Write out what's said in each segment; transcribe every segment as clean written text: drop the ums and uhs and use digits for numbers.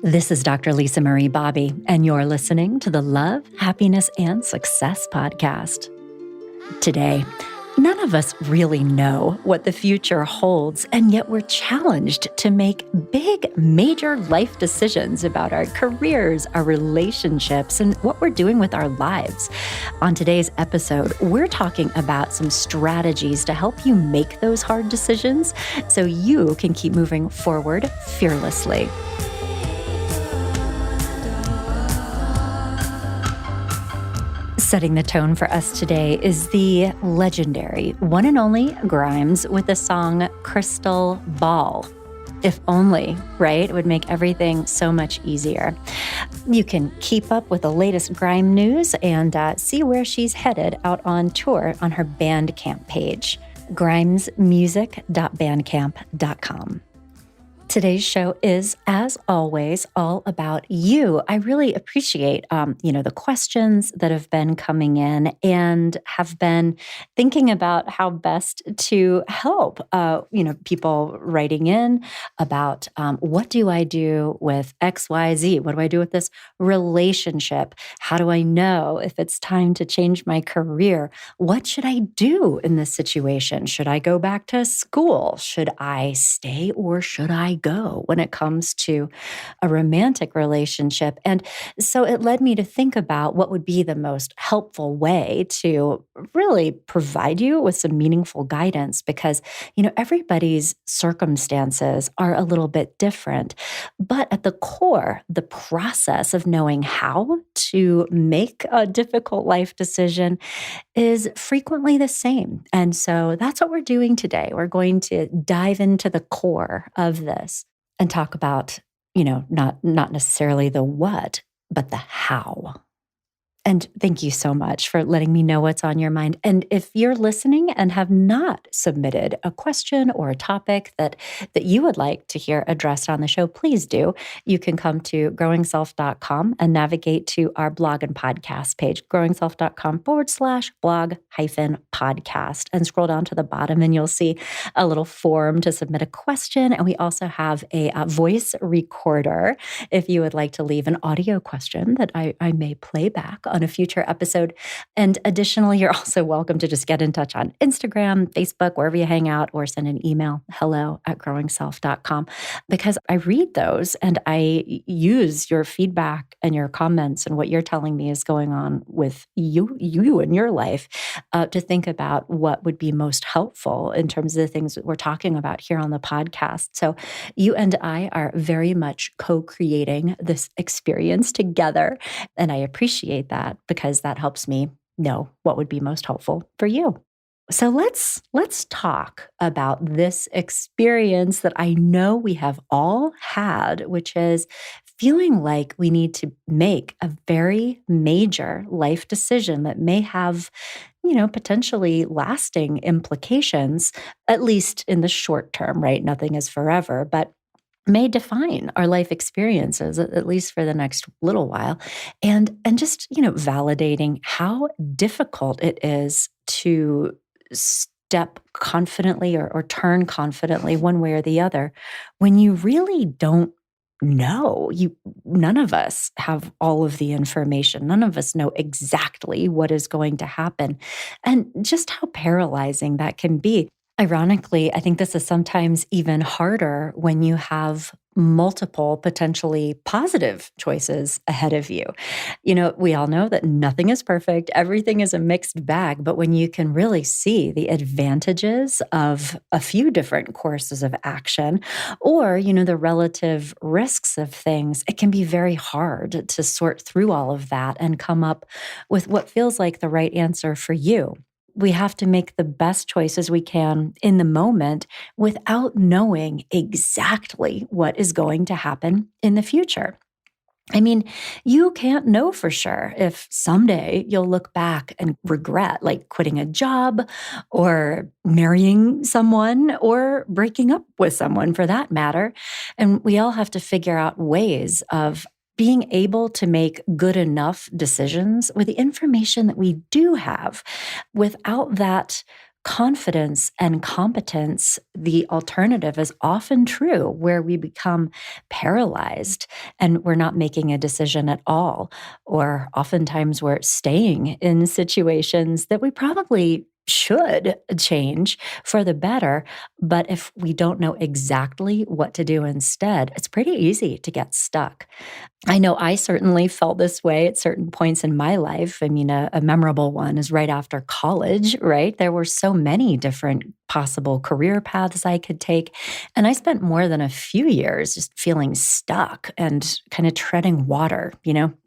This is Dr. Lisa Marie Bobby, and you're listening to the Love, Happiness, and Success podcast. Today, none of us really know what the future holds, and yet we're challenged to make big, major life decisions about our careers, our relationships, and what we're doing with our lives. On today's episode, we're talking about some strategies to help you make those hard decisions so you can keep moving forward fearlessly. Setting the tone for us today is the legendary one and only Grimes with the song Crystal Ball. If only, right? It would make everything so much easier. You can keep up with the latest Grime news and see where she's headed out on tour on her Bandcamp page, grimesmusic.bandcamp.com. Today's show is, as always, all about you. I really appreciate, the questions that have been coming in and have been thinking about how best to help, people writing in about what do I do with X, Y, Z? What do I do with this relationship? How do I know if it's time to change my career? What should I do in this situation? Should I go back to school? Should I stay or should I go when it comes to a romantic relationship? And so it led me to think about what would be the most helpful way to really provide you with some meaningful guidance because, everybody's circumstances are a little bit different. But at the core, the process of knowing how to make a difficult life decision is frequently the same. And so that's what we're doing today. We're going to dive into the core of this and talk about, not necessarily the what, but the how. And thank you so much for letting me know what's on your mind. And if you're listening and have not submitted a question or a topic that you would like to hear addressed on the show, please do. You can come to growingself.com and navigate to our blog and podcast page, growingself.com/blog-podcast, and scroll down to the bottom and you'll see a little form to submit a question. And we also have a voice recorder if you would like to leave an audio question that I may play back on a future episode. And additionally, you're also welcome to just get in touch on Instagram, Facebook, wherever you hang out, or send an email, hello@growingself.com, because I read those and I use your feedback and your comments and what you're telling me is going on with you in your life to think about what would be most helpful in terms of the things that we're talking about here on the podcast. So you and I are very much co-creating this experience together. And I appreciate that because that helps me know what would be most helpful for you. So let's talk about this experience that I know we have all had, which is feeling like we need to make a very major life decision that may have, potentially lasting implications, at least in the short term, right? Nothing is forever, but may define our life experiences, at least for the next little while. And just, validating how difficult it is to step confidently or turn confidently one way or the other when you really don't know. None of us have all of the information. None of us know exactly what is going to happen and just how paralyzing that can be. Ironically, I think this is sometimes even harder when you have multiple potentially positive choices ahead of you. We all know that nothing is perfect. Everything is a mixed bag. But when you can really see the advantages of a few different courses of action or, the relative risks of things, it can be very hard to sort through all of that and come up with what feels like the right answer for you. We have to make the best choices we can in the moment without knowing exactly what is going to happen in the future. I mean, you can't know for sure if someday you'll look back and regret like quitting a job or marrying someone or breaking up with someone for that matter. And we all have to figure out ways of being able to make good enough decisions with the information that we do have without that confidence and competence, the alternative is often true, where we become paralyzed and we're not making a decision at all. Or oftentimes we're staying in situations that we probably should change for the better. But if we don't know exactly what to do instead, it's pretty easy to get stuck. I know I certainly felt this way at certain points in my life. I mean, a memorable one is right after college, right? There were so many different possible career paths I could take. And I spent more than a few years just feeling stuck and kind of treading water.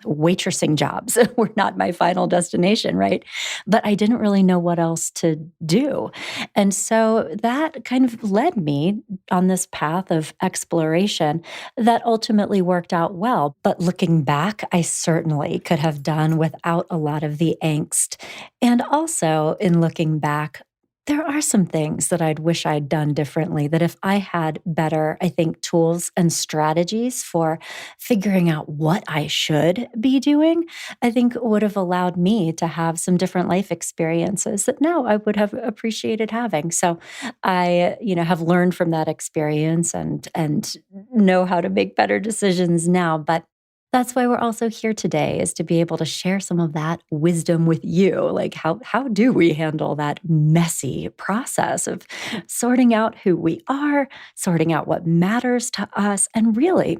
Waitressing jobs were not my final destination, right? But I didn't really know what else to do. And so that kind of led me on this path of exploration that ultimately worked out well. But looking back, I certainly could have done without a lot of the angst. And also, in looking back, there are some things that I'd wish I'd done differently. That if I had better, I think, tools and strategies for figuring out what I should be doing, I think would have allowed me to have some different life experiences that now I would have appreciated having. So I, have learned from that experience and know how to make better decisions now. But that's why we're also here today, is to be able to share some of that wisdom with you. Like how do we handle that messy process of sorting out who we are, sorting out what matters to us, and really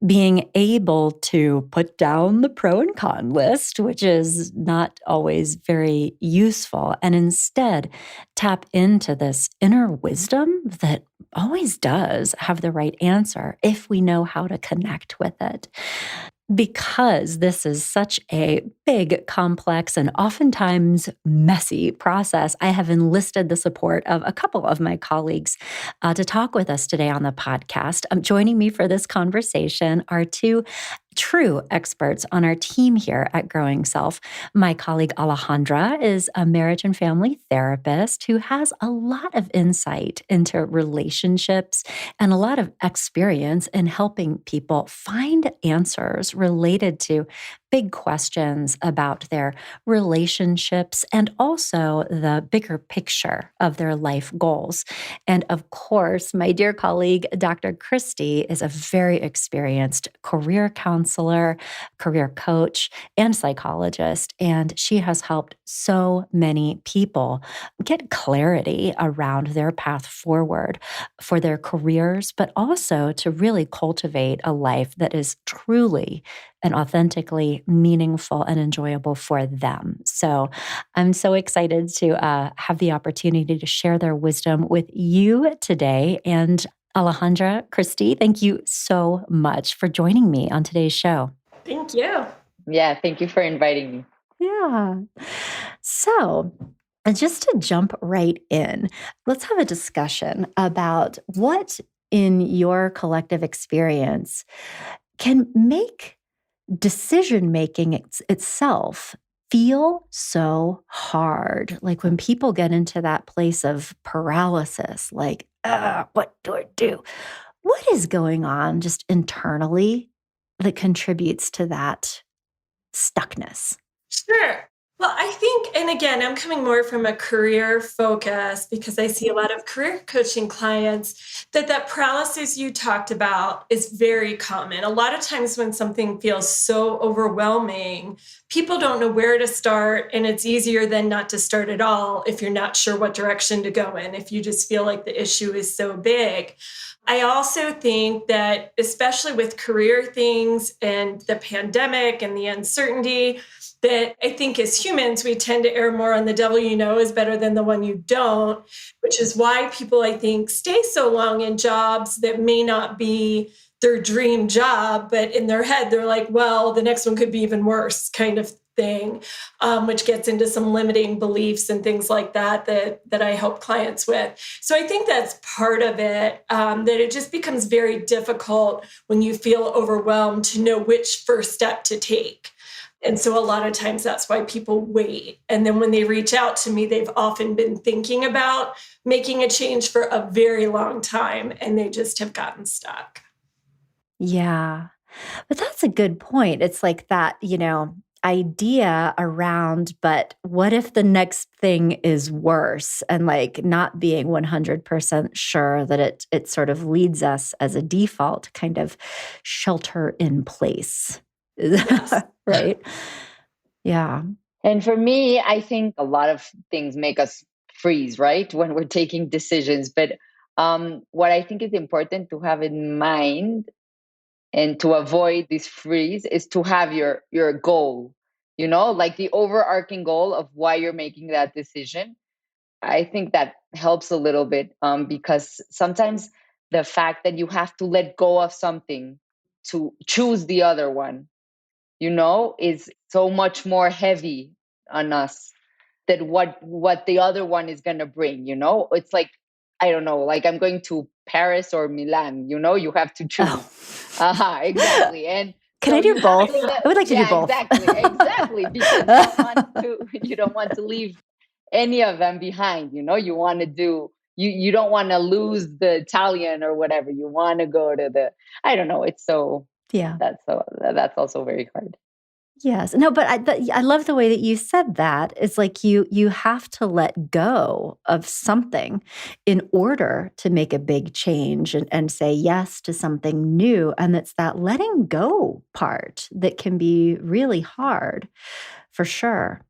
being able to put down the pro and con list, which is not always very useful, and instead tap into this inner wisdom that always does have the right answer if we know how to connect with it. Because this is such a big, complex, and oftentimes messy process, I have enlisted the support of a couple of my colleagues to talk with us today on the podcast. Joining me for this conversation are two true experts on our team here at Growing Self. My colleague Alejandra is a marriage and family therapist who has a lot of insight into relationships and a lot of experience in helping people find answers related to big questions about their relationships and also the bigger picture of their life goals. And of course, my dear colleague, Dr. Christy, is a very experienced career counselor, career coach, and psychologist. And she has helped so many people get clarity around their path forward for their careers, but also to really cultivate a life that is truly and authentically meaningful and enjoyable for them. So I'm so excited to have the opportunity to share their wisdom with you today. And Alejandra, Christy, thank you so much for joining me on today's show. Thank you. Yeah, thank you for inviting me. Yeah. So, just to jump right in, let's have a discussion about what in your collective experience can make decision making itself feel so hard. Like when people get into that place of paralysis, like, what do I do? What is going on just internally that contributes to that stuckness? Sure. Well, I think, and again, I'm coming more from a career focus because I see a lot of career coaching clients that paralysis you talked about is very common. A lot of times when something feels so overwhelming, people don't know where to start, and it's easier than not to start at all if you're not sure what direction to go in, if you just feel like the issue is so big. I also think that, especially with career things and the pandemic and the uncertainty, that I think as humans, we tend to err more on the devil you know is better than the one you don't, which is why people, I think, stay so long in jobs that may not be their dream job, but in their head, they're like, well, the next one could be even worse kind of thing, which gets into some limiting beliefs and things like that I help clients with. So I think that's part of it, that it just becomes very difficult when you feel overwhelmed to know which first step to take. And so a lot of times that's why people wait. And then when they reach out to me, they've often been thinking about making a change for a very long time, and they just have gotten stuck. Yeah. But that's a good point. It's like that, idea around, but what if the next thing is worse? And like not being 100% sure that it sort of leads us as a default to kind of shelter in place. Yes. Right? Yeah. And for me, I think a lot of things make us freeze, right? When we're taking decisions. But what I think is important to have in mind and to avoid this freeze is to have your goal, like the overarching goal of why you're making that decision. I think that helps a little bit, because sometimes the fact that you have to let go of something to choose the other one, is so much more heavy on us than what the other one is going to bring. It's like, I don't know, like I'm going to Paris or Milan. You have to Oh. choose. Exactly. And Can so I do you have both? to I would like to do yeah, both. exactly, because you don't want to leave any of them behind. You want to do you don't want to lose the Italian or whatever. You want to go to the, I don't know, it's so Yeah. that's also very hard. Yes. No, but I love the way that you said that. It's like you have to let go of something in order to make a big change and say yes to something new. And it's that letting go part that can be really hard for sure.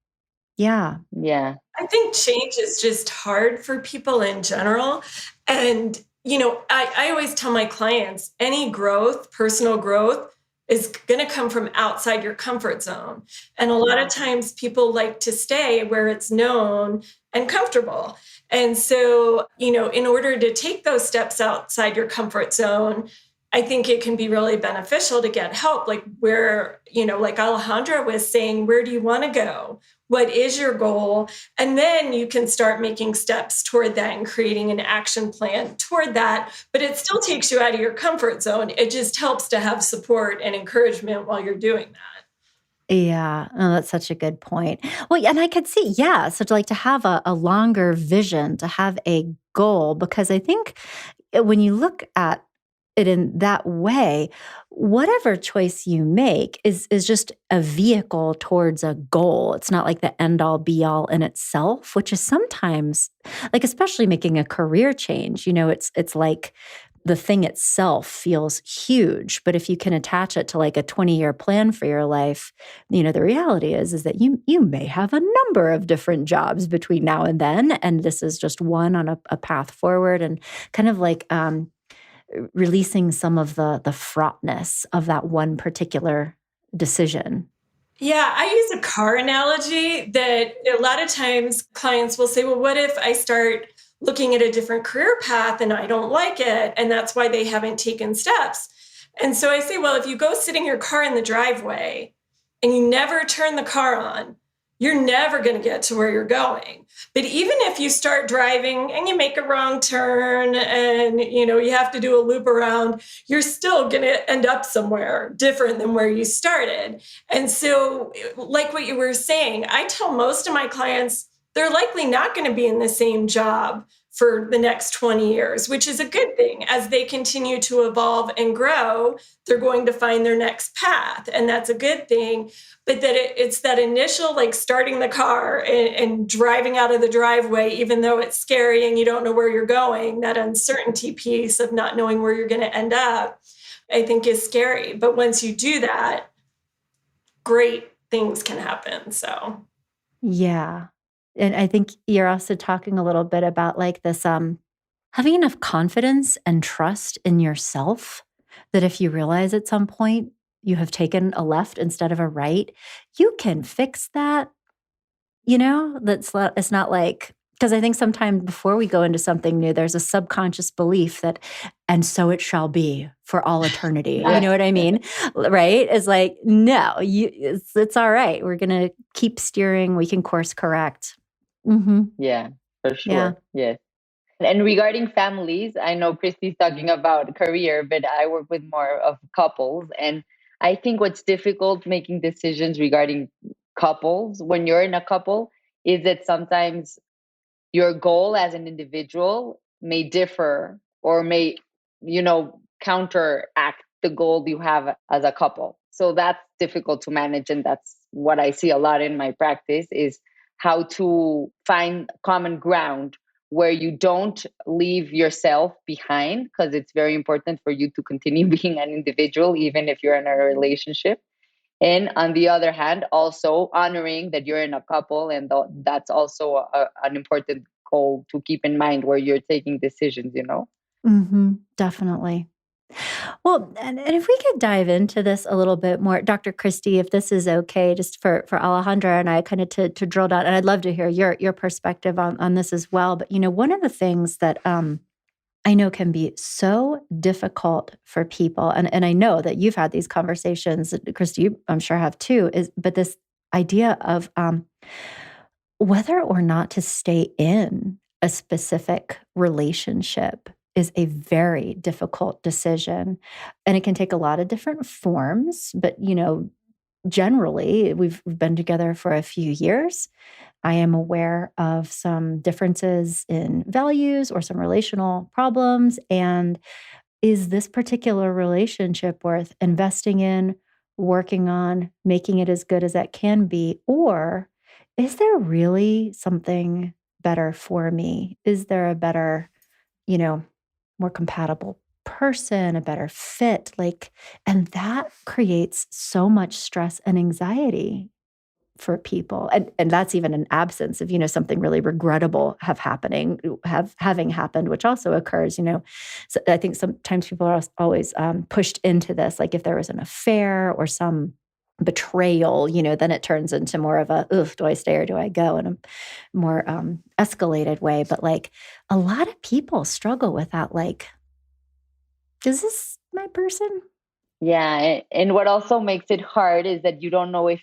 Yeah. Yeah. I think change is just hard for people in general. And, I always tell my clients any growth, personal growth, is going to come from outside your comfort zone. And a lot of times people like to stay where it's known and comfortable. And so, in order to take those steps outside your comfort zone, I think it can be really beneficial to get help, like where, like Alejandra was saying, where do you want to go? What is your goal? And then you can start making steps toward that and creating an action plan toward that. But it still takes you out of your comfort zone. It just helps to have support and encouragement while you're doing that. Yeah. Oh, that's such a good point. Well, yeah, and I could see, yeah. So to have a longer vision, to have a goal, because I think when you look at it in that way, whatever choice you make is just a vehicle towards a goal. It's not like the end all be all in itself, which is sometimes like, especially making a career change, it's like the thing itself feels huge, but if you can attach it to like a 20-year plan for your life, the reality is that you may have a number of different jobs between now and then, and this is just one on a path forward, and kind of like releasing some of the fraughtness of that one particular decision. Yeah, I use a car analogy that a lot of times clients will say, well, what if I start looking at a different career path and I don't like it? And that's why they haven't taken steps. And so I say, well, if you go sit in your car in the driveway and you never turn the car on, you're never going to get to where you're going. But even if you start driving and you make a wrong turn and you have to do a loop around, you're still going to end up somewhere different than where you started. And so, like what you were saying, I tell most of my clients they're likely not going to be in the same job for the next 20 years, which is a good thing. As they continue to evolve and grow, they're going to find their next path. And that's a good thing. But that it's that initial, like starting the car and driving out of the driveway, even though it's scary and you don't know where you're going, that uncertainty piece of not knowing where you're going to end up, I think is scary. But once you do that, great things can happen. So, Yeah. And I think you're also talking a little bit about like this having enough confidence and trust in yourself that if you realize at some point you have taken a left instead of a right, you can fix that. It's not like, because I think sometimes before we go into something new, there's a subconscious belief that, and so it shall be for all eternity. You know what I mean? Right? It's like, no, it's all right. We're going to keep steering. We can course correct. Mm-hmm. Yeah, for Yeah. sure. Yes. And regarding families, I know Christy's talking about career, but I work with more of couples. And I think what's difficult making decisions regarding couples when you're in a couple is that sometimes your goal as an individual may differ or may, counteract the goal you have as a couple. So that's difficult to manage. And that's what I see a lot in my practice, is how to find common ground where you don't leave yourself behind, because it's very important for you to continue being an individual, even if you're in a relationship. And on the other hand, also honoring that you're in a couple, and that's also an important goal to keep in mind where you're taking decisions, you know? Definitely. Well, and if we could dive into this a little bit more, Dr. Christie, if this is okay, just for Alejandra and I kind of to drill down, and I'd love to hear your perspective on this as well. But, one of the things that I know can be so difficult for people, and I know that you've had these conversations, Christy, you I'm sure have too, but this idea of whether or not to stay in a specific relationship is a very difficult decision. And it can take a lot of different forms, but generally we've been together for a few years. I am aware of some differences in values or some relational problems. And is this particular relationship worth investing in, working on, making it as good as it can be? Or is there really something better for me? Is there a better, you know, more compatible person, a better fit? And that creates so much stress and anxiety for people. And that's even an absence of, something really regrettable having happened, which also occurs, So I think sometimes people are always pushed into this, like if there was an affair or some betrayal, then it turns into more of a, oof, do I stay or do I go, in a more escalated way. But a lot of people struggle with that. Is this my person? Yeah. And what also makes it hard is that you don't know if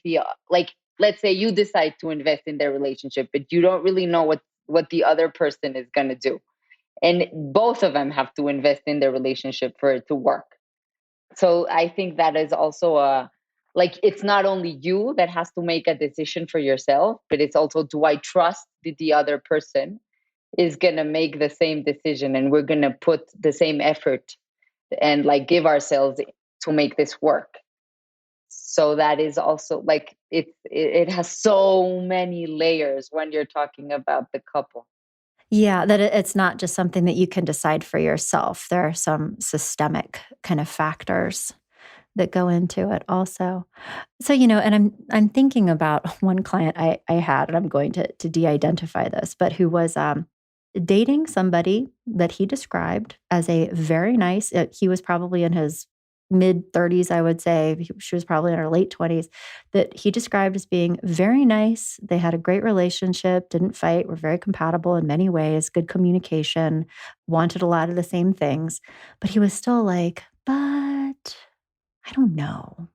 let's say you decide to invest in their relationship, but you don't really know what the other person is going to do. And both of them have to invest in their relationship for it to work. So I think that is also it's not only you that has to make a decision for yourself, but it's also, do I trust that the other person is going to make the same decision, and we're going to put the same effort and give ourselves to make this work. So that is also it has so many layers when you're talking about the couple. Yeah, that it's not just something that you can decide for yourself. There are some systemic kind of factors that go into it also. So, and I'm thinking about one client I had, and I'm going to de-identify this, but who was dating somebody that he described as a very nice, he was probably in his mid 30s, I would say. She was probably in her late 20s, that he described as being very nice. They had a great relationship, didn't fight, were very compatible in many ways, good communication, wanted a lot of the same things. But he was still like, but I don't know.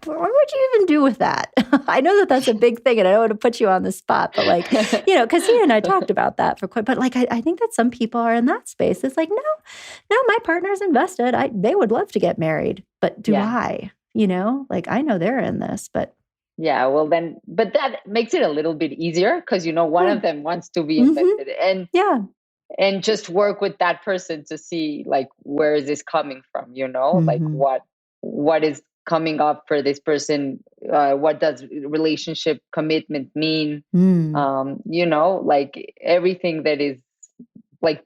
What would you even do with that? I know that that's a big thing, and I don't want to put you on the spot, but because he and I talked about that for quite, but I think that some people are in that space. It's like, no, my partner's invested. They would love to get married, but do I? I know they're in this, but. Yeah, well then, but that makes it a little bit easier because, one of them wants to be invested, and just work with that person to see where is this coming from, what is coming up for this person, what does relationship commitment mean, everything that is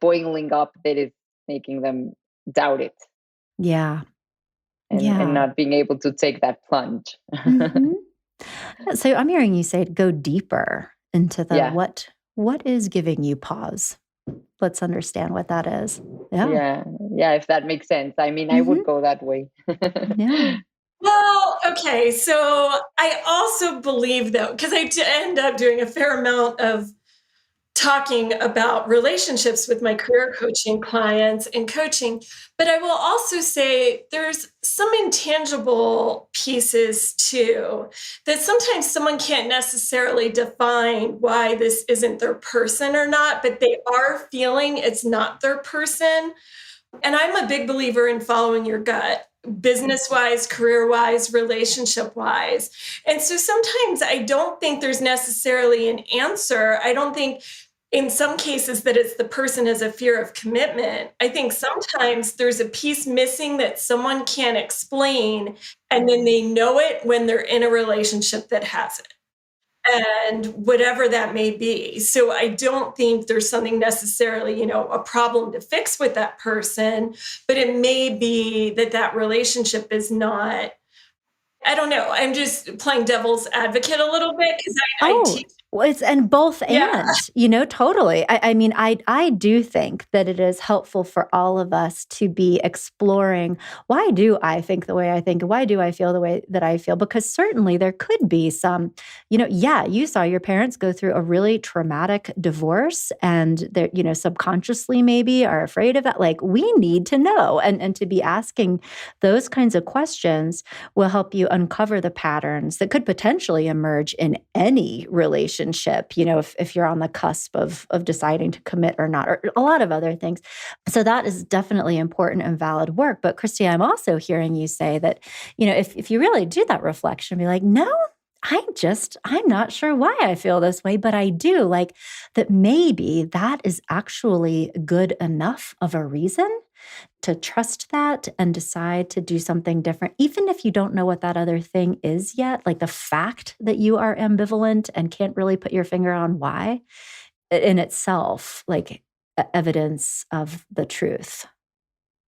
boiling up that is making them doubt it, and not being able to take that plunge. So I'm hearing you say go deeper into the what is giving you pause. Let's understand what that is. Yeah, if that makes sense. I mean, I would go that way. Yeah. Well, okay. So I also believe, though, because I end up doing a fair amount of talking about relationships with my career coaching clients and coaching, but I will also say there's some intangible pieces too, that sometimes someone can't necessarily define why this isn't their person or not, but they are feeling it's not their person. And I'm a big believer in following your gut, business wise, career wise, relationship wise. And so sometimes I don't think there's necessarily an answer. I don't think in some cases that it's the person has a fear of commitment. I think sometimes there's a piece missing that someone can't explain, and then they know it when they're in a relationship that has it. And whatever that may be. So I don't think there's something necessarily, a problem to fix with that person, but it may be that that relationship is not, I don't know. I'm just playing devil's advocate a little bit because I Oh, teach. well, it's and both Yeah. totally. I mean, I do think that it is helpful for all of us to be exploring, why do I think the way I think? Why do I feel the way that I feel? Because certainly there could be some, yeah, you saw your parents go through a really traumatic divorce and they're, subconsciously maybe are afraid of that. Like we need to know and to be asking those kinds of questions will help you uncover the patterns that could potentially emerge in any relationship, if you're on the cusp of deciding to commit or not, or a lot of other things. So that is definitely important and valid work. But Christy, I'm also hearing you say that, if you really do that reflection, be like, no, I'm not sure why I feel this way, but I do like that maybe that is actually good enough of a reason to trust that and decide to do something different, even if you don't know what that other thing is yet. Like the fact that you are ambivalent and can't really put your finger on why in itself, like evidence of the truth.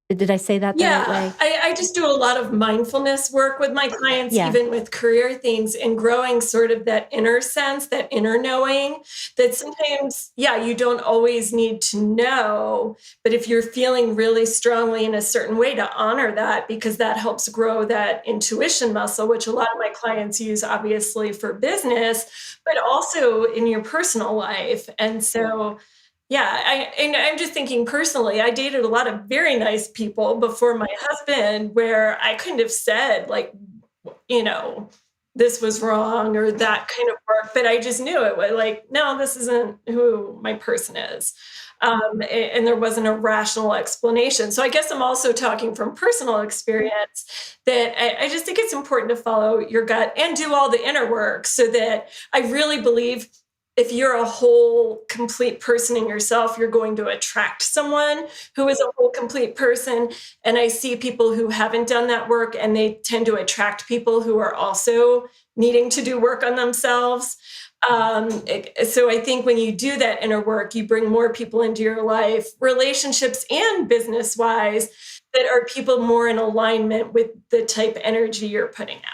Did I say that the right Yeah, way? I just do a lot of mindfulness work with my clients, Yeah. even with career things, and growing sort of that inner sense, that inner knowing that sometimes, yeah, you don't always need to know, but if you're feeling really strongly in a certain way, to honor that because that helps grow that intuition muscle, which a lot of my clients use obviously for business, but also in your personal life. And so, yeah, and I'm just thinking personally, I dated a lot of very nice people before my husband where I couldn't have said like, you know, this was wrong or that kind of work, but I just knew it was like, no, this isn't who my person is. And there wasn't a rational explanation. So I guess I'm also talking from personal experience that I just think it's important to follow your gut and do all the inner work so that I really believe if you're a whole complete person in yourself, you're going to attract someone who is a whole complete person. And I see people who haven't done that work and they tend to attract people who are also needing to do work on themselves. So I think when you do that inner work, you bring more people into your life, relationships and business wise, that are people more in alignment with the type energy you're putting out.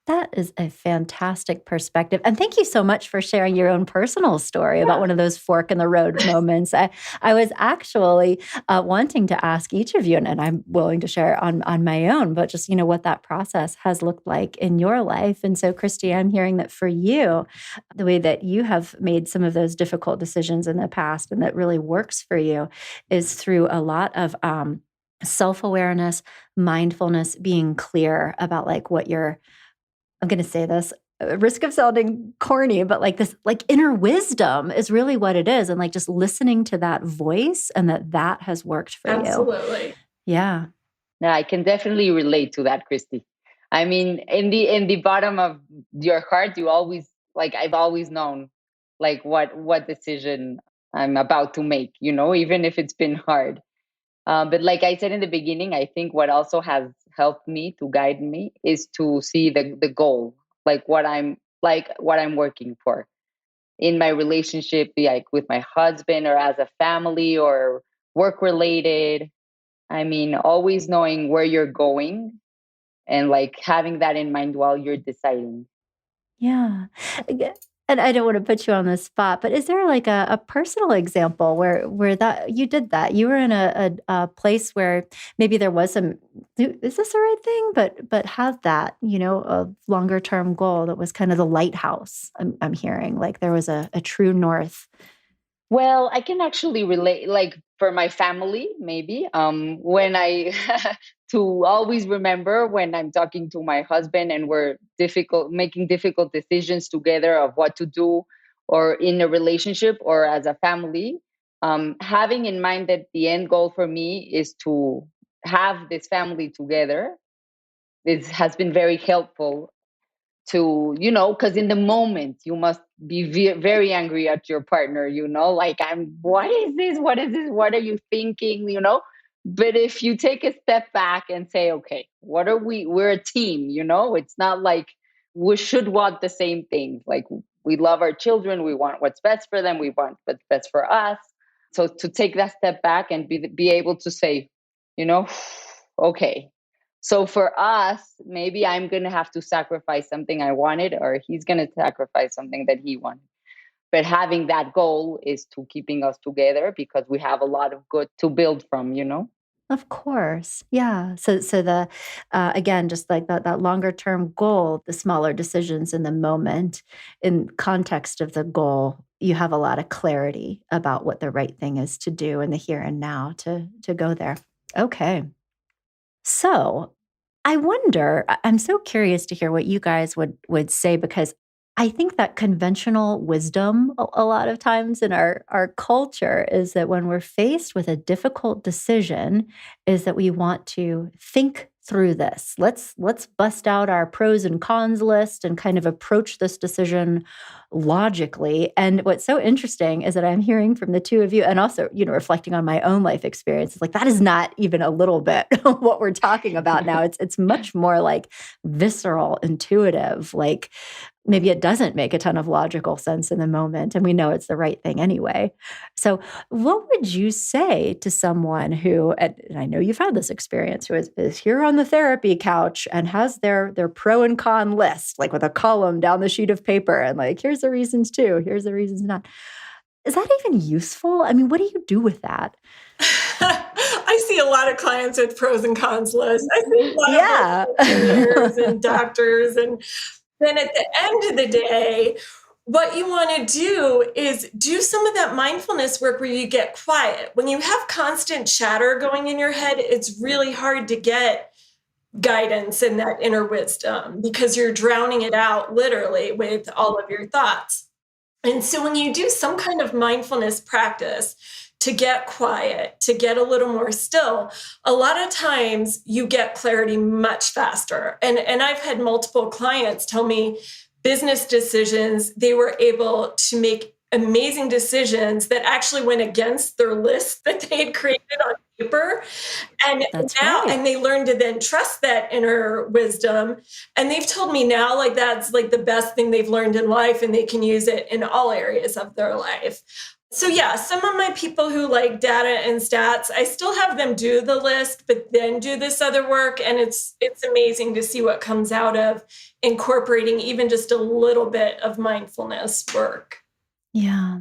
That is a fantastic perspective. And thank you so much for sharing your own personal story about Yeah. one of those fork in the road moments. I was actually wanting to ask each of you, and I'm willing to share on my own, but just, what that process has looked like in your life. And so, Christy, I'm hearing that for you, the way that you have made some of those difficult decisions in the past and that really works for you is through a lot of self-awareness, mindfulness, being clear about like what you're I'm gonna say this, risk of sounding corny, but like this like inner wisdom is really what it is, and like just listening to that voice and that has worked for you. Absolutely. Yeah. Yeah, I can definitely relate to that, Christy. I mean, in the bottom of your heart, you always like I've always known like what decision I'm about to make, even if it's been hard. But like I said in the beginning, I think what also has helped me to guide me is to see the goal, like what I'm working for in my relationship, like with my husband or as a family or work related. I mean, always knowing where you're going and like having that in mind while you're deciding. Yeah. Ag and I don't wanna put you on the spot, but is there like a personal example where that you did that? You were in a place where maybe there was some "Is this the right thing?" But have that, a longer term goal that was kind of the lighthouse, I'm hearing, like there was a true north. Well, I can actually relate, like for my family, maybe. When I to always remember when I'm talking to my husband and we're making difficult decisions together of what to do, or in a relationship or as a family. Having in mind that the end goal for me is to have this family together. It has been very helpful because in the moment you must be very angry at your partner, like, what is this? What is this? What are you thinking? But if you take a step back and say, okay, what are we're a team, it's not like we should want the same things. Like, we love our children. We want what's best for them. We want what's best for us. So to take that step back and be able to say, okay, so for us, maybe I'm going to have to sacrifice something I wanted, or he's going to sacrifice something that he wanted. But having that goal is to keeping us together because we have a lot of good to build from. Of course. Yeah. So the again, just like that longer term goal, the smaller decisions in the moment, in context of the goal, you have a lot of clarity about what the right thing is to do in the here and now to go there. Okay. So I wonder, I'm so curious to hear what you guys would say, because I think that conventional wisdom a lot of times in our culture is that when we're faced with a difficult decision, is that we want to think through this. Let's bust out our pros and cons list and kind of approach this decision logically. And what's so interesting is that I'm hearing from the two of you, and also, reflecting on my own life experience, it's like that is not even a little bit what we're talking about now. It's much more like visceral, intuitive, like maybe it doesn't make a ton of logical sense in the moment, and we know it's the right thing anyway. So what would you say to someone who, and I know you've had this experience, who is here on the therapy couch and has their pro and con list, like with a column down the sheet of paper, and like, here's the reasons to, here's the reasons not. Is that even useful? I mean, what do you do with that? I see a lot of clients with pros and cons lists. I see a lot Yeah. of engineers and doctors. And then at the end of the day, what you want to do is do some of that mindfulness work where you get quiet. When you have constant chatter going in your head, it's really hard to get guidance and that inner wisdom because you're drowning it out literally with all of your thoughts. And so when you do some kind of mindfulness practice to get quiet, to get a little more still, a lot of times you get clarity much faster. And I've had multiple clients tell me business decisions, they were able to make amazing decisions that actually went against their list that they had created on paper. And That's now, right. and they learned to then trust that inner wisdom. And they've told me now, like, that's like the best thing they've learned in life, and they can use it in all areas of their life. So yeah, some of my people who like data and stats, I still have them do the list, but then do this other work. And it's amazing to see what comes out of incorporating even just a little bit of mindfulness work. Yeah.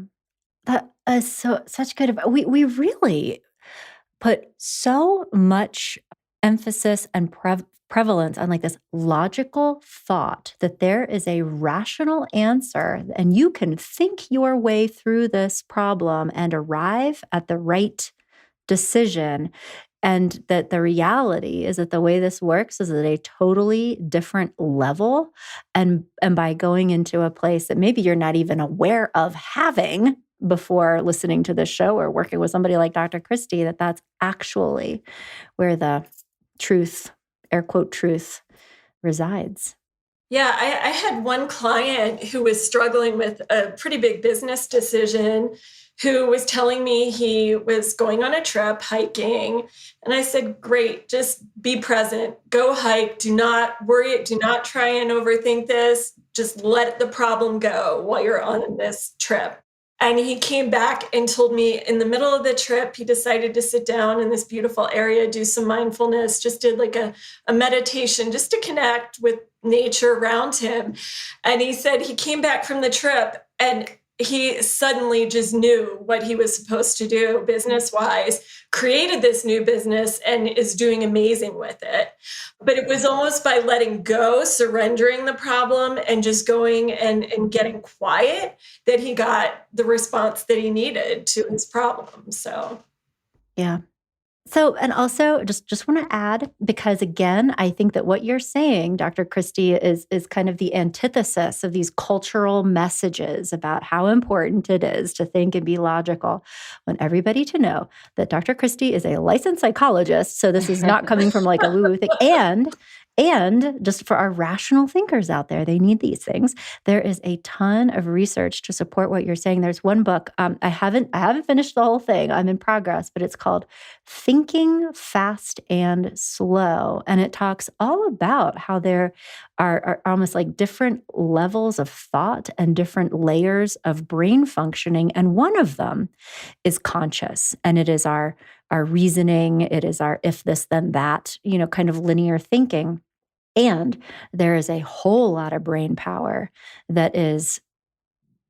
That is such good we really put so much emphasis and prevalence on like this logical thought that there is a rational answer and you can think your way through this problem and arrive at the right decision. And that the reality is that the way this works is at a totally different level. And by going into a place that maybe you're not even aware of having before listening to this show or working with somebody like Dr. Christie, that's actually where the truth, air quote, truth resides. Yeah, I had one client who was struggling with a pretty big business decision who was telling me he was going on a trip hiking. And I said, great, just be present, go hike, do not worry, do not try and overthink this. Just let the problem go while you're on this trip. And he came back and told me in the middle of the trip, he decided to sit down in this beautiful area, do some mindfulness, just did like a meditation just to connect with nature around him. And he said he came back from the trip and he suddenly just knew what he was supposed to do business-wise, created this new business and is doing amazing with it. But it was almost by letting go, surrendering the problem and just going and getting quiet that he got the response that he needed to his problem. So Yeah. So, and also just want to add, because again, I think that what you're saying, Dr. Christie, is kind of the antithesis of these cultural messages about how important it is to think and be logical. I want everybody to know that Dr. Christie is a licensed psychologist, so this is not coming from like a woo-woo thing. And just for our rational thinkers out there, they need these things. There is a ton of research to support what you're saying. There's one book. I haven't finished the whole thing. I'm in progress, but it's called Thinking Fast and Slow. And it talks all about how there are almost like different levels of thought and different layers of brain functioning. And one of them is conscious. And it is our reasoning. It is our if this, then that, kind of linear thinking. And there is a whole lot of brain power that is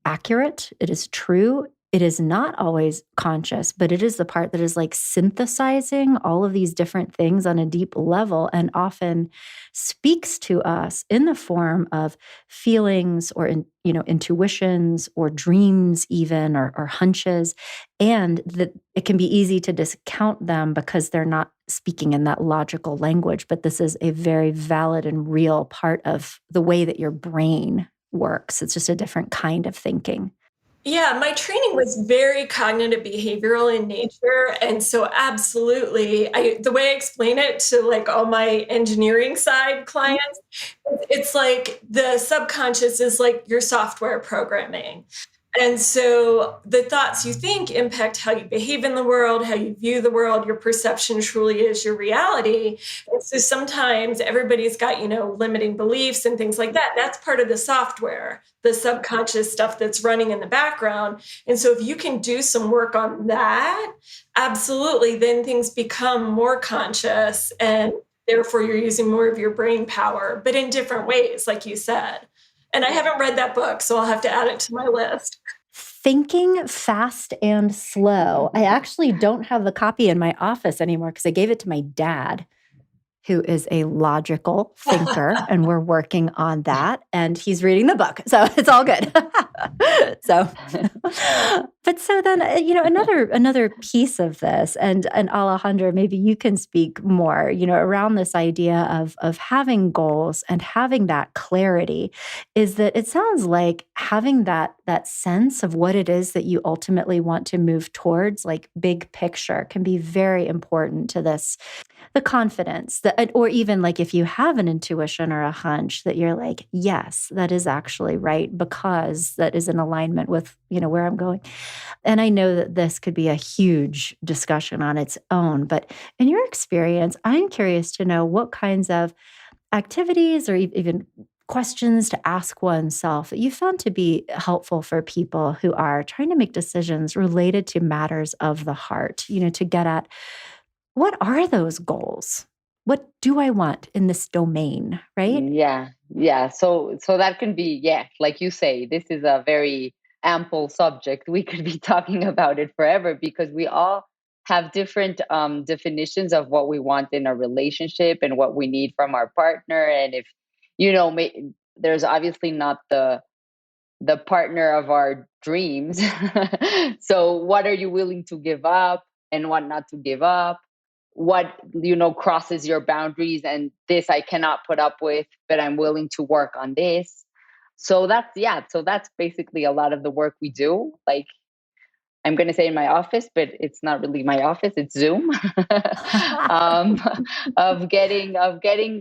accurate. It is true. It is not always conscious, but it is the part that is like synthesizing all of these different things on a deep level and often speaks to us in the form of feelings or intuitions or dreams even or hunches, and that it can be easy to discount them because they're not speaking in that logical language. But this is a very valid and real part of the way that your brain works. It's just a different kind of thinking. Yeah, my training was very cognitive behavioral in nature. And so absolutely, the way I explain it to like all my engineering side clients, it's like the subconscious is like your software programming. And so the thoughts you think impact how you behave in the world, how you view the world. Your perception truly is your reality. And so sometimes everybody's got, limiting beliefs and things like that. That's part of the software, the subconscious stuff that's running in the background. And so if you can do some work on that, absolutely, then things become more conscious and therefore you're using more of your brain power, but in different ways, like you said. And I haven't read that book, so I'll have to add it to my list. Thinking Fast and Slow. I actually don't have the copy in my office anymore because I gave it to my dad, who is a logical thinker, and we're working on that. And he's reading the book, so it's all good. So, but so then, another piece of this, and Alejandra, maybe you can speak more, around this idea of having goals and having that clarity, is that it sounds like having that sense of what it is that you ultimately want to move towards, like big picture, can be very important to this. The confidence that, or even like if you have an intuition or a hunch that you're like, yes, that is actually right because that is in alignment with, where I'm going. And I know that this could be a huge discussion on its own, but in your experience, I'm curious to know what kinds of activities or even questions to ask oneself that you found to be helpful for people who are trying to make decisions related to matters of the heart, to get at what are those goals? What do I want in this domain, right? Yeah. So that can be, yeah, like you say, this is a very ample subject. We could be talking about it forever because we all have different definitions of what we want in a relationship and what we need from our partner. And if there's obviously not the partner of our dreams. So what are you willing to give up and what not to give up? What crosses your boundaries, and this I cannot put up with, but I'm willing to work on this. So that's basically a lot of the work we do. Like, I'm going to say in my office, but it's not really my office, it's Zoom. um, of getting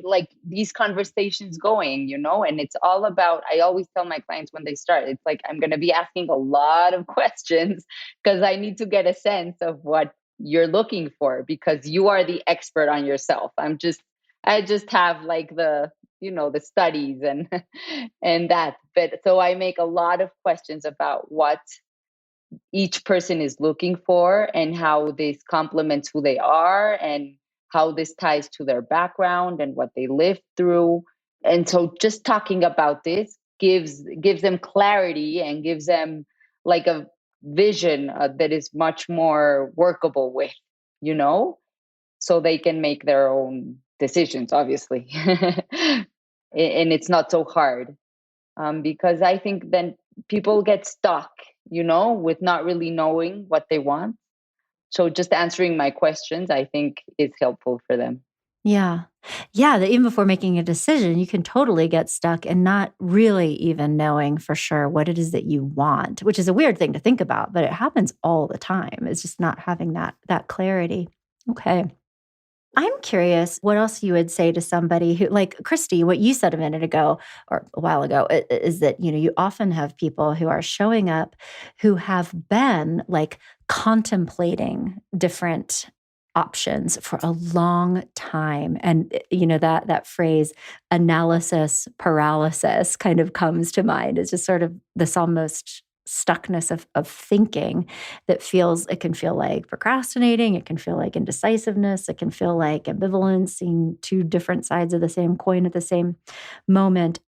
like these conversations going, and it's all about, I always tell my clients when they start, it's like I'm going to be asking a lot of questions because I need to get a sense of what you're looking for, because you are the expert on yourself. I just have like the studies and and that, but so I make a lot of questions about what each person is looking for and how this complements who they are and how this ties to their background and what they lived through. And so just talking about this gives them clarity and gives them like a vision that is much more workable with, so they can make their own decisions, obviously. And it's not so hard, because I think then people get stuck, with not really knowing what they want. So just answering my questions, I think, is helpful for them. Yeah. Yeah, that even before making a decision, you can totally get stuck and not really even knowing for sure what it is that you want, which is a weird thing to think about, but it happens all the time. It's just not having that clarity. Okay. I'm curious what else you would say to somebody who, like Christy, what you said a minute ago or a while ago, is that, you often have people who are showing up who have been like contemplating different options for a long time. And, that phrase analysis paralysis kind of comes to mind. It's just sort of this almost stuckness of thinking that it can feel like procrastinating, it can feel like indecisiveness, it can feel like ambivalence, seeing two different sides of the same coin at the same moment.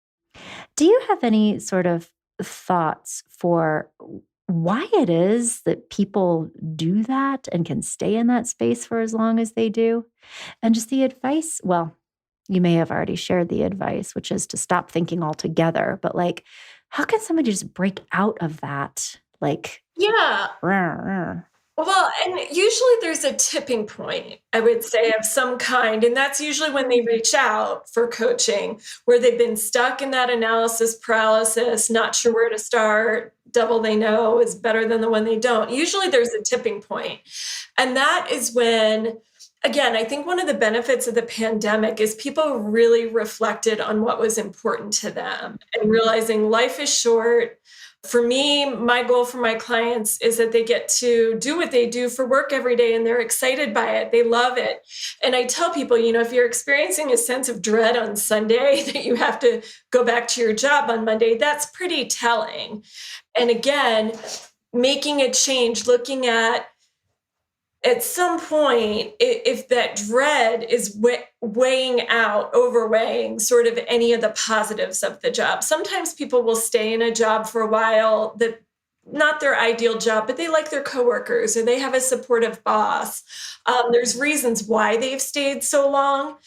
Do you have any sort of thoughts for why it is that people do that and can stay in that space for as long as they do? And just the advice, well, you may have already shared the advice, which is to stop thinking altogether, but like, how can somebody just break out of that? Like, Yeah. "Rah, rah." Well, and usually there's a tipping point, I would say, of some kind. And that's usually when they reach out for coaching, where they've been stuck in that analysis paralysis, not sure where to start. Devil they know is better than the one they don't. Usually there's a tipping point. And that is when, again, I think one of the benefits of the pandemic is people really reflected on what was important to them and realizing life is short. For me, my goal for my clients is that they get to do what they do for work every day and they're excited by it. They love it. And I tell people, if you're experiencing a sense of dread on Sunday that you have to go back to your job on Monday, that's pretty telling. And again, making a change, looking at some point, if that dread is weighing out, overweighing sort of any of the positives of the job. Sometimes people will stay in a job for a while that not their ideal job, but they like their coworkers or they have a supportive boss. There's reasons why they've stayed so long.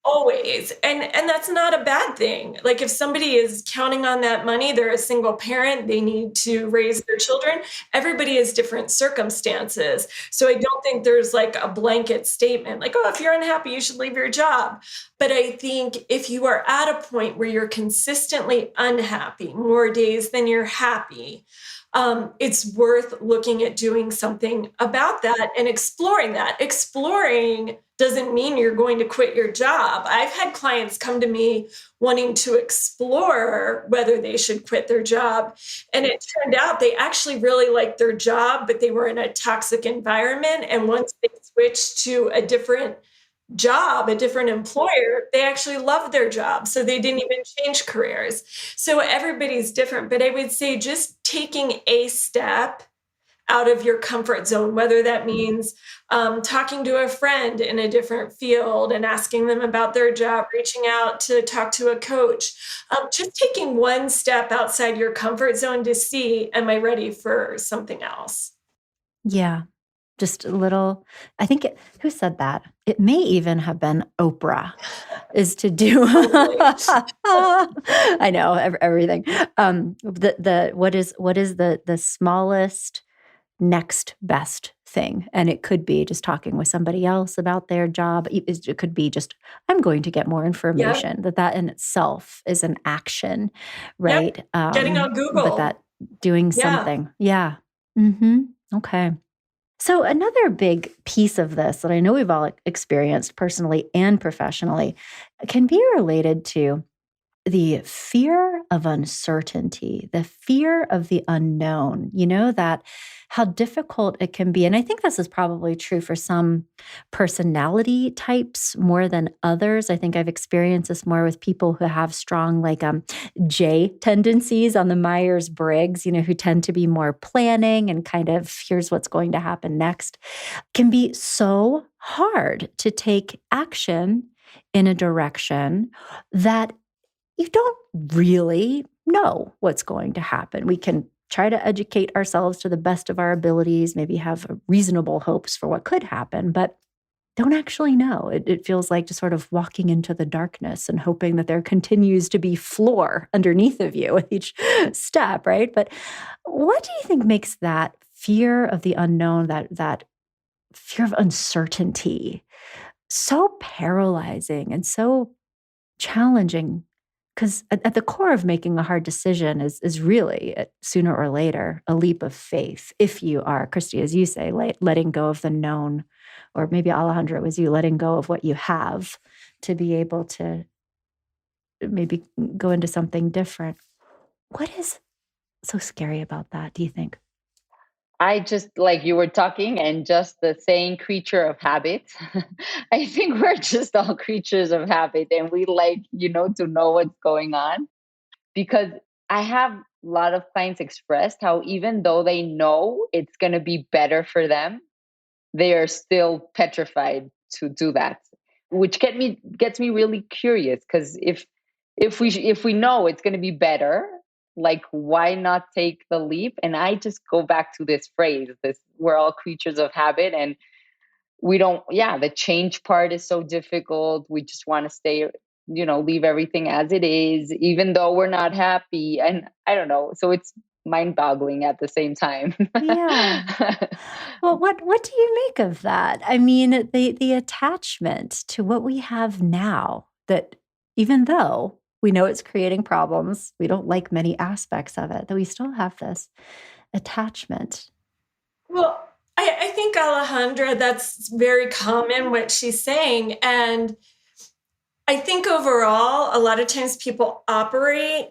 Always. And that's not a bad thing. Like if somebody is counting on that money, they're a single parent, they need to raise their children. Everybody has different circumstances. So I don't think there's like a blanket statement like, oh, if you're unhappy, you should leave your job. But I think if you are at a point where you're consistently unhappy, more days than you're happy, it's worth looking at doing something about that and exploring that. Exploring doesn't mean you're going to quit your job. I've had clients come to me wanting to explore whether they should quit their job. And it turned out they actually really liked their job, but they were in a toxic environment. And once they switched to a different job, a different employer, they actually loved their job. So they didn't even change careers. So everybody's different. But I would say just taking a step out of your comfort zone, whether that means talking to a friend in a different field and asking them about their job, reaching out to talk to a coach, just taking one step outside your comfort zone to see, am I ready for something else? Yeah. Just a little, I think, who said that? It may even have been Oprah, is to do, Totally. I know everything. What is the smallest next best thing? And it could be just talking with somebody else about their job. It could be just, I'm going to get more Yep. information, that in itself is an action, Yep. right? Getting on But Google. that doing Yeah. something. Yeah. Mm-hmm. Okay. So, another big piece of this that I know we've all experienced personally and professionally can be related to the fear of uncertainty, the fear of the unknown, that how difficult it can be. And I think this is probably true for some personality types more than others. I think I've experienced this more with people who have strong, like J tendencies on the Myers Briggs, who tend to be more planning and kind of here's what's going to happen next. Can be so hard to take action in a direction that you don't really know what's going to happen. We can try to educate ourselves to the best of our abilities, maybe have reasonable hopes for what could happen, but don't actually know. It feels like just sort of walking into the darkness and hoping that there continues to be floor underneath of you with each step, right? But what do you think makes that fear of the unknown, that fear of uncertainty, so paralyzing and so challenging? Because at the core of making a hard decision is really, sooner or later, a leap of faith. If you are, Christy, as you say, letting go of the known or maybe Alejandra, it was you letting go of what you have to be able to maybe go into something different. What is so scary about that, do you think? I just, like you were talking, and just the saying creature of habit. I think we're just all creatures of habit, and we like, to know what's going on. Because I have a lot of clients expressed how, even though they know it's going to be better for them, they are still petrified to do that, which gets me really curious. Because if we know it's going to be better, like, why not take the leap? And I just go back to this phrase, this, we're all creatures of habit, and we don't, yeah, the change part is so difficult. We just want to stay, leave everything as it is, even though we're not happy. And I don't know, so it's mind boggling at the same time. Yeah. Well, what do you make of that? I mean, the attachment to what we have now, that even though we know it's creating problems, we don't like many aspects of it, that we still have this attachment. Well, I think Alejandra, that's very common what she's saying. And I think overall, a lot of times people operate,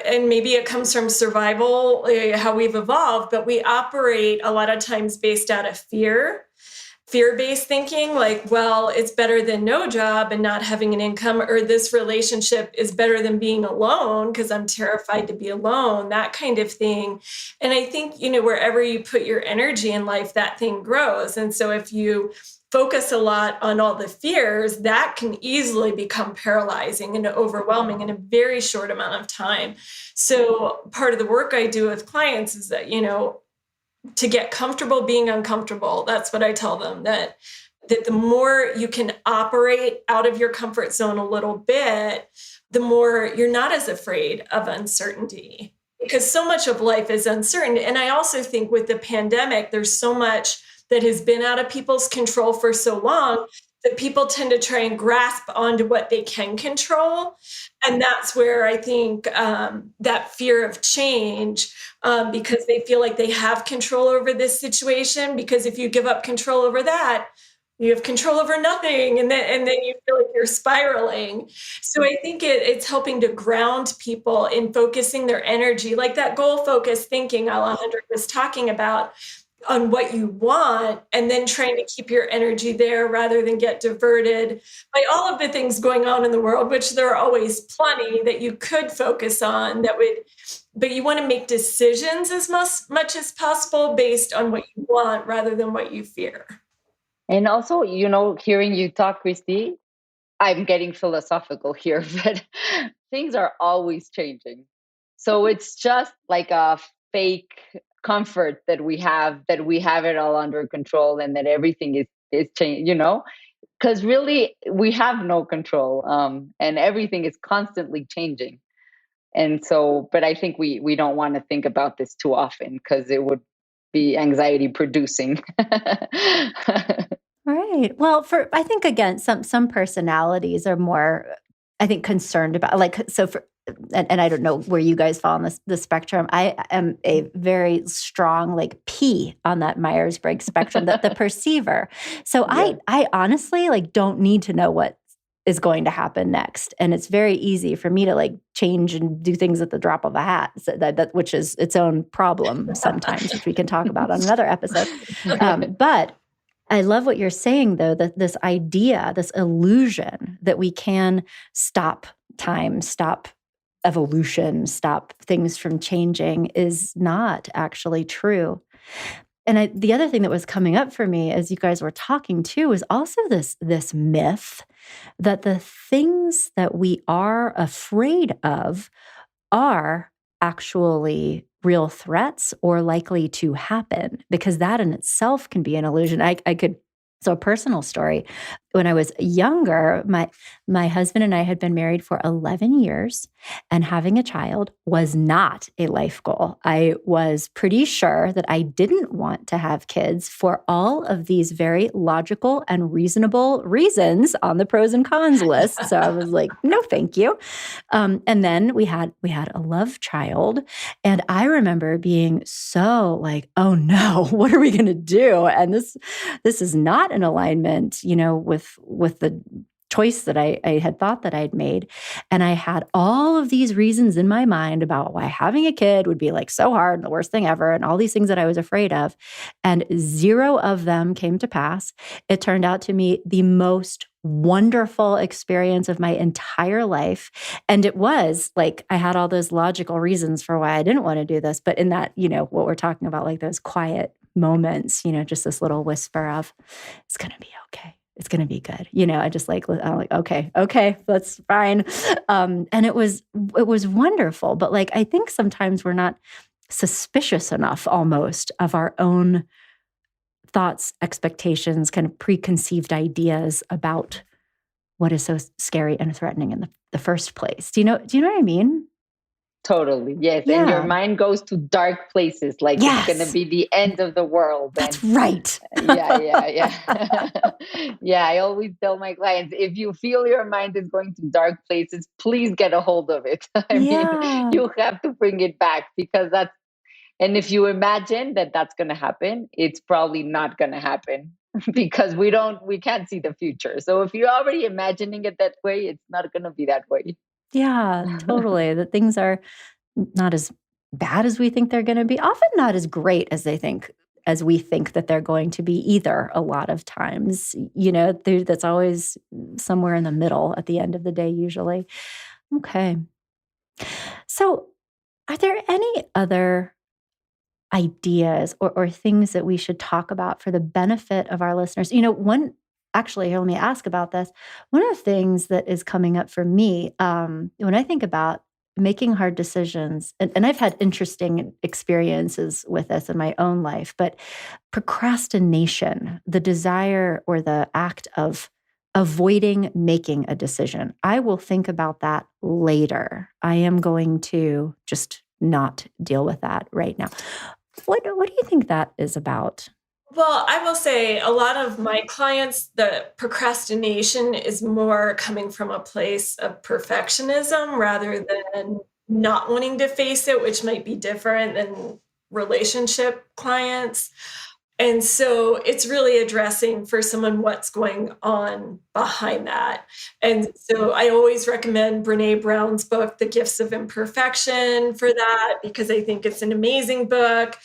and maybe it comes from survival, how we've evolved, but we operate a lot of times based out of fear-based thinking, like, well, it's better than no job and not having an income, or this relationship is better than being alone because I'm terrified to be alone, that kind of thing. And I think, wherever you put your energy in life, that thing grows. And so if you focus a lot on all the fears, that can easily become paralyzing and overwhelming in a very short amount of time. So part of the work I do with clients is that, to get comfortable being uncomfortable. That's what I tell them, that the more you can operate out of your comfort zone a little bit, the more you're not as afraid of uncertainty, because so much of life is uncertain. And I also think with the pandemic, there's so much that has been out of people's control for so long that people tend to try and grasp onto what they can control. And that's where I think that fear of change, because they feel like they have control over this situation, because if you give up control over that, you have control over nothing. And then you feel like you're spiraling. So I think it's helping to ground people in focusing their energy, like that goal focused thinking Alejandra was talking about, on what you want, and then trying to keep your energy there rather than get diverted by all of the things going on in the world, which there are always plenty that you could focus on but you want to make decisions as much as possible based on what you want rather than what you fear. And also, hearing you talk, Christy, I'm getting philosophical here, but things are always changing. So it's just like a fake comfort that we have it all under control, and that everything is changing, because really we have no control, and everything is constantly changing. And so, but I think we don't want to think about this too often, because it would be anxiety producing. Right. Well, I think, again, some personalities are more, I think, concerned about, like, so and I don't know where you guys fall on the spectrum. I am a very strong, like, P on that Myers-Briggs spectrum, the perceiver. So Yeah. I honestly, like, don't need to know what is going to happen next. And it's very easy for me to, like, change and do things at the drop of a hat, so that which is its own problem sometimes, which we can talk about on another episode. But I love what you're saying, though, that this idea, this illusion that we can stop time, stop evolution, stop things from changing, is not actually true. And the other thing that was coming up for me as you guys were talking too was also this myth that the things that we are afraid of are actually real threats or likely to happen, because that in itself can be an illusion. So a personal story, when I was younger, my husband and I had been married for 11 years, and having a child was not a life goal. I was pretty sure that I didn't want to have kids for all of these very logical and reasonable reasons on the pros and cons list. So I was like, no, thank you. And then we had a love child, and I remember being so like, oh no, what are we going to do? And this is not in alignment, with the choice that I had thought that I'd made. And I had all of these reasons in my mind about why having a kid would be like so hard and the worst thing ever, and all these things that I was afraid of. And zero of them came to pass. It turned out to be the most wonderful experience of my entire life. And it was like I had all those logical reasons for why I didn't want to do this. But in that, what we're talking about, like those quiet moments, just this little whisper of, it's going to be okay. It's going to be good. I just I'm like, okay, that's fine. And it was wonderful. But like, I think sometimes we're not suspicious enough almost of our own thoughts, expectations, kind of preconceived ideas about what is so scary and threatening in the first place. Do you know what I mean? Totally. Yes. Yeah. And your mind goes to dark places, like Yes. it's going to be the end of the world. That's right. Yeah. Yeah. I always tell my clients, if you feel your mind is going to dark places, please get a hold of it. I mean, you have to bring it back, because and if you imagine that that's going to happen, it's probably not going to happen because we can't see the future. So if you're already imagining it that way, it's not going to be that way. Yeah, totally. That things are not as bad as we think they're going to be, often not as great as as we think that they're going to be either. A lot of times, that's always somewhere in the middle at the end of the day, usually. Okay. So are there any other ideas or things that we should talk about for the benefit of our listeners? Actually, here, let me ask about this. One of the things that is coming up for me, when I think about making hard decisions, and I've had interesting experiences with this in my own life, but procrastination, the desire or the act of avoiding making a decision. I will think about that later. I am going to just not deal with that right now. What do you think that is about? Well, I will say a lot of my clients, the procrastination is more coming from a place of perfectionism rather than not wanting to face it, which might be different than relationship clients. And so it's really addressing for someone what's going on behind that. And so I always recommend Brene Brown's book, The Gifts of Imperfection, for that, because I think it's an amazing book.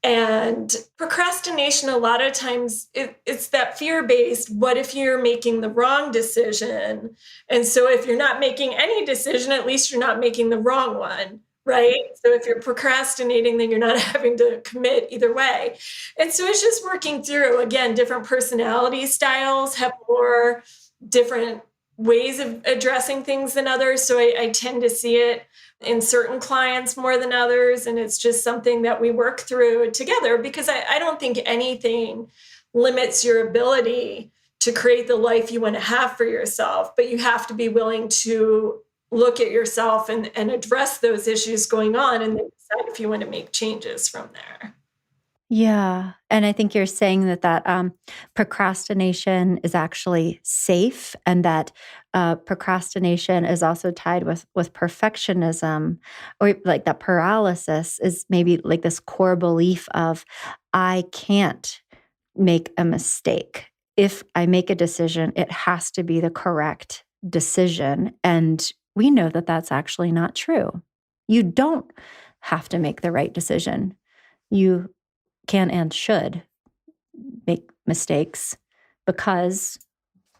And procrastination, a lot of times, it's that fear-based, what if you're making the wrong decision? And so if you're not making any decision, at least you're not making the wrong one, right? So if you're procrastinating, then you're not having to commit either way. And so it's just working through, again, different personality styles have more different ways of addressing things than others. So I tend to see it in certain clients more than others. And it's just something that we work through together, because I don't think anything limits your ability to create the life you want to have for yourself. But you have to be willing to look at yourself and address those issues going on, and then decide if you want to make changes from there. Yeah. And I think you're saying that procrastination is actually safe, and that procrastination is also tied with perfectionism, or like that paralysis is maybe like this core belief of, I can't make a mistake. If I make a decision, it has to be the correct decision. And we know that that's actually not true. You don't have to make the right decision. You can and should make mistakes, because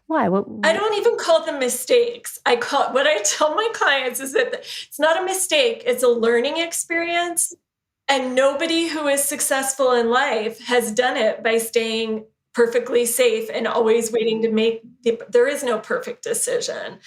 why? I don't even call them mistakes. What I tell my clients is that it's not a mistake, it's a learning experience. And nobody who is successful in life has done it by staying perfectly safe and always waiting to there is no perfect decision.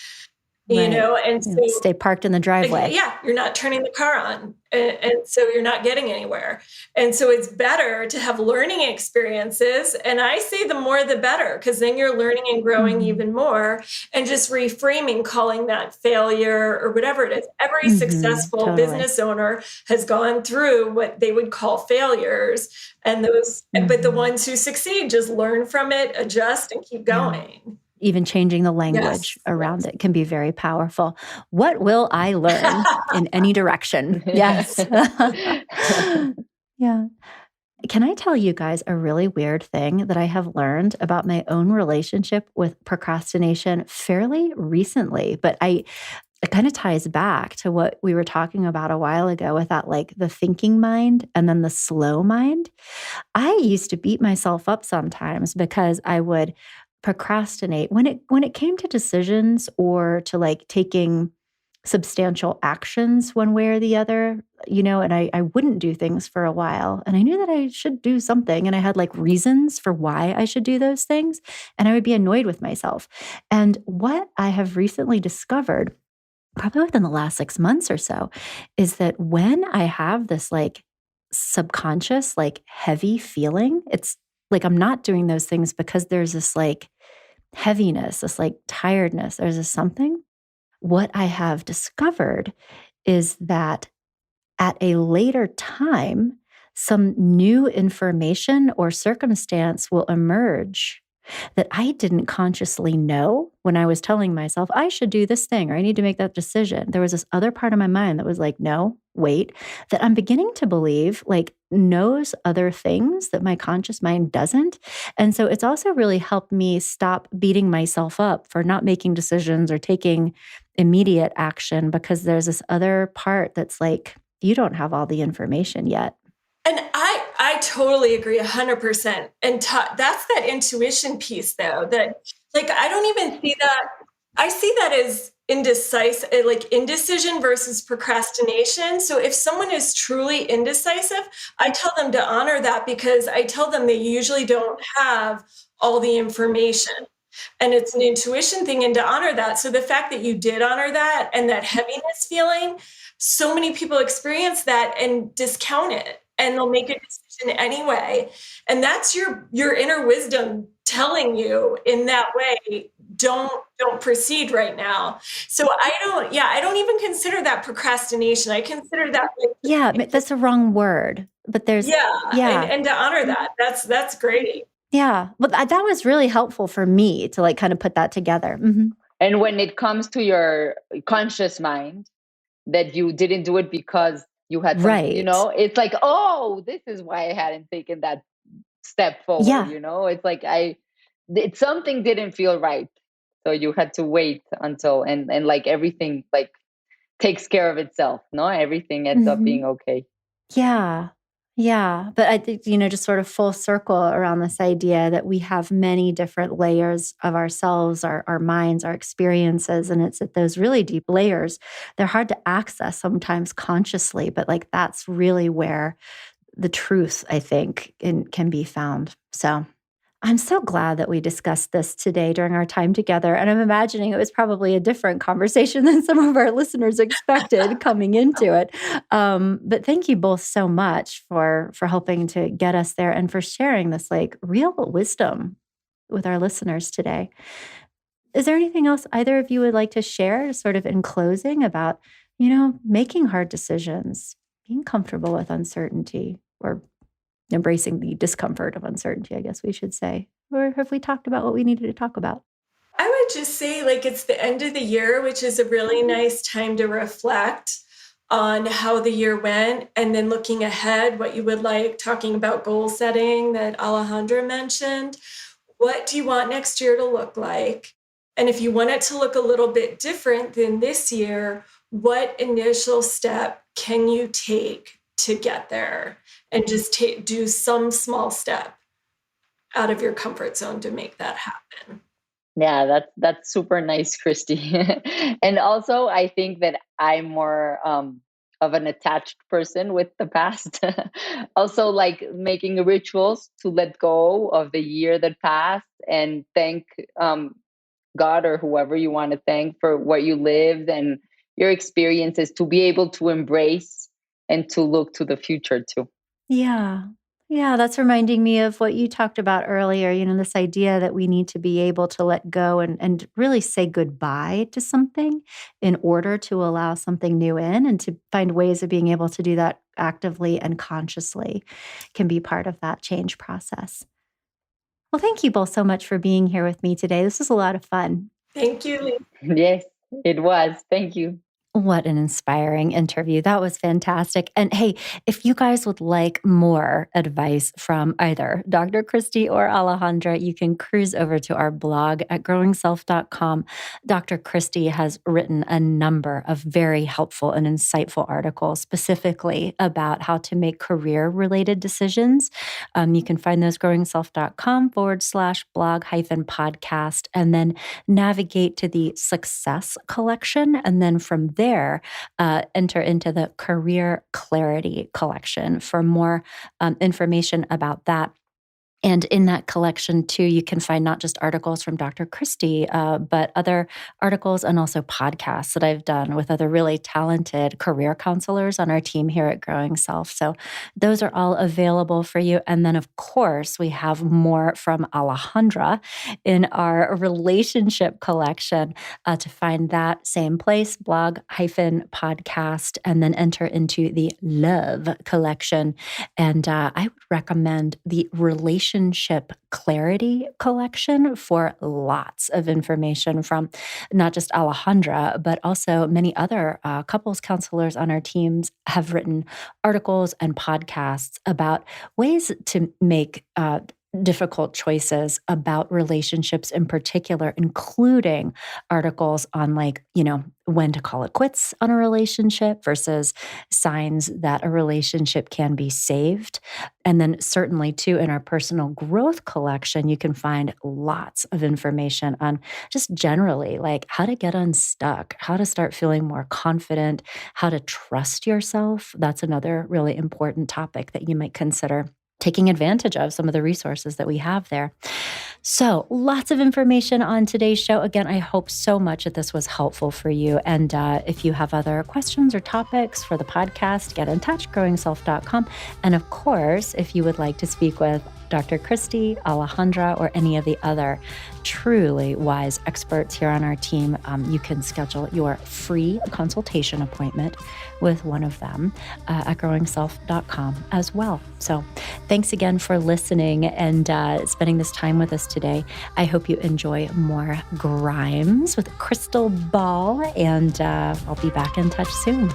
Right. and You know, so stay parked in the driveway. yeah, you're not turning the car on. And so you're not getting anywhere. And so it's better to have learning experiences. And I say the more the better, because then you're learning and growing Mhm. even more. And just reframing, calling that failure or whatever it is. Every Mhm. successful Totally. business owner has gone through what they would call failures. But the Mhm. ones who succeed just learn from it, adjust, and keep Yeah. going. Even changing the language Yes, around yes. it can be very powerful. What will I learn in any direction? Yes. Yeah. Can I tell you guys a really weird thing that I have learned about my own relationship with procrastination fairly recently? But it kind of ties back to what we were talking about a while ago with that, like the thinking mind and then the slow mind. I used to beat myself up sometimes because I would procrastinate when it came to decisions or to like taking substantial actions one way or the other, and I wouldn't do things for a while. And I knew that I should do something. And I had like reasons for why I should do those things. And I would be annoyed with myself. And what I have recently discovered, probably within the last 6 months or so, is that when I have this like subconscious, like heavy feeling, it's like I'm not doing those things because there's this like heaviness, this like tiredness, there's this something. What I have discovered is that at a later time, some new information or circumstance will emerge that I didn't consciously know when I was telling myself, I should do this thing or I need to make that decision. There was this other part of my mind that was like, no, wait, that I'm beginning to believe like knows other things that my conscious mind doesn't. And so it's also really helped me stop beating myself up for not making decisions or taking immediate action because there's this other part that's like, you don't have all the information yet. And I totally agree 100%. And that's that intuition piece though, that like I don't even see that. I see that as indecisive, like indecision versus procrastination. So if someone is truly indecisive, I tell them to honor that because I tell them they usually don't have all the information. And it's an intuition thing, and to honor that. So the fact that you did honor that and that heaviness feeling, so many people experience that and discount it and they'll make a decision anyway. And that's your inner wisdom telling you in that way, don't proceed right now. So I don't even consider that procrastination. I consider that Yeah, like, but that's the wrong word. But there's, yeah, yeah, and to honor that, that's great. yeah. But that was really helpful for me to like kind of put that together. Mhm. And when it comes to your conscious mind, that you didn't do it because you had some, Right. it's like, oh, this is why I hadn't taken that step forward. Yeah. It's like something didn't feel right. So you had to wait until, and like everything like takes care of itself. No, everything ends up being Mhm. okay. Yeah. Yeah. But I think, just sort of full circle around this idea that we have many different layers of ourselves, our minds, our experiences. And it's at those really deep layers. They're hard to access sometimes consciously, but like that's really where the truth, I think, can be found. So I'm so glad that we discussed this today during our time together. And I'm imagining it was probably a different conversation than some of our listeners expected coming into it. But thank you both so much for helping to get us there and for sharing this like real wisdom with our listeners today. Is there anything else either of you would like to share, sort of in closing, about, making hard decisions, being comfortable with uncertainty, or embracing the discomfort of uncertainty, I guess we should say? Or have we talked about what we needed to talk about? I would just say, like, it's the end of the year, which is a really nice time to reflect on how the year went and then looking ahead, what you would like, talking about goal setting that Alejandra mentioned. What do you want next year to look like? And if you want it to look a little bit different than this year, what initial step can you take to get there? And just do some small step out of your comfort zone to make that happen. Yeah, that's super nice, Christy. And also, I think that I'm more of an attached person with the past. Also, like making rituals to let go of the year that passed and thank God or whoever you want to thank for what you lived and your experiences, to be able to embrace and to look to the future too. Yeah. Yeah, that's reminding me of what you talked about earlier, this idea that we need to be able to let go and really say goodbye to something in order to allow something new in, and to find ways of being able to do that actively and consciously can be part of that change process. Well, thank you both so much for being here with me today. This was a lot of fun. Thank you, Lee. Yes, it was. Thank you. What an inspiring interview. That was fantastic. And hey, if you guys would like more advice from either Dr. Christy or Alejandra, you can cruise over to our blog at growingself.com. Dr. Christy has written a number of very helpful and insightful articles specifically about how to make career related decisions. You can find those growingself.com/blog podcast, and then navigate to the Success collection. And then from there, enter into the Career Clarity collection for more information about that. And in that collection, too, you can find not just articles from Dr. Christy, but other articles and also podcasts that I've done with other really talented career counselors on our team here at Growing Self. So those are all available for you. And then, of course, we have more from Alejandra in our relationship collection. To find that, same place, blog-podcast, and then enter into the Love collection. And I would recommend the Relationship Clarity collection for lots of information from not just Alejandra, but also many other couples counselors on our teams have written articles and podcasts about ways to make difficult choices about relationships in particular, including articles on when to call it quits on a relationship versus signs that a relationship can be saved. And then certainly too, in our personal growth collection, you can find lots of information on just generally like how to get unstuck, how to start feeling more confident, how to trust yourself. That's another really important topic that you might consider taking advantage of, some of the resources that we have there. So lots of information on today's show. Again, I hope so much that this was helpful for you. And if you have other questions or topics for the podcast, get in touch, growingself.com. And of course, if you would like to speak with Dr. Christy, Alejandra, or any of the other truly wise experts here on our team, you can schedule your free consultation appointment with one of them at growingself.com as well. So thanks again for listening and spending this time with us today. I hope you enjoy more Grimes with Crystal Ball, and I'll be back in touch soon.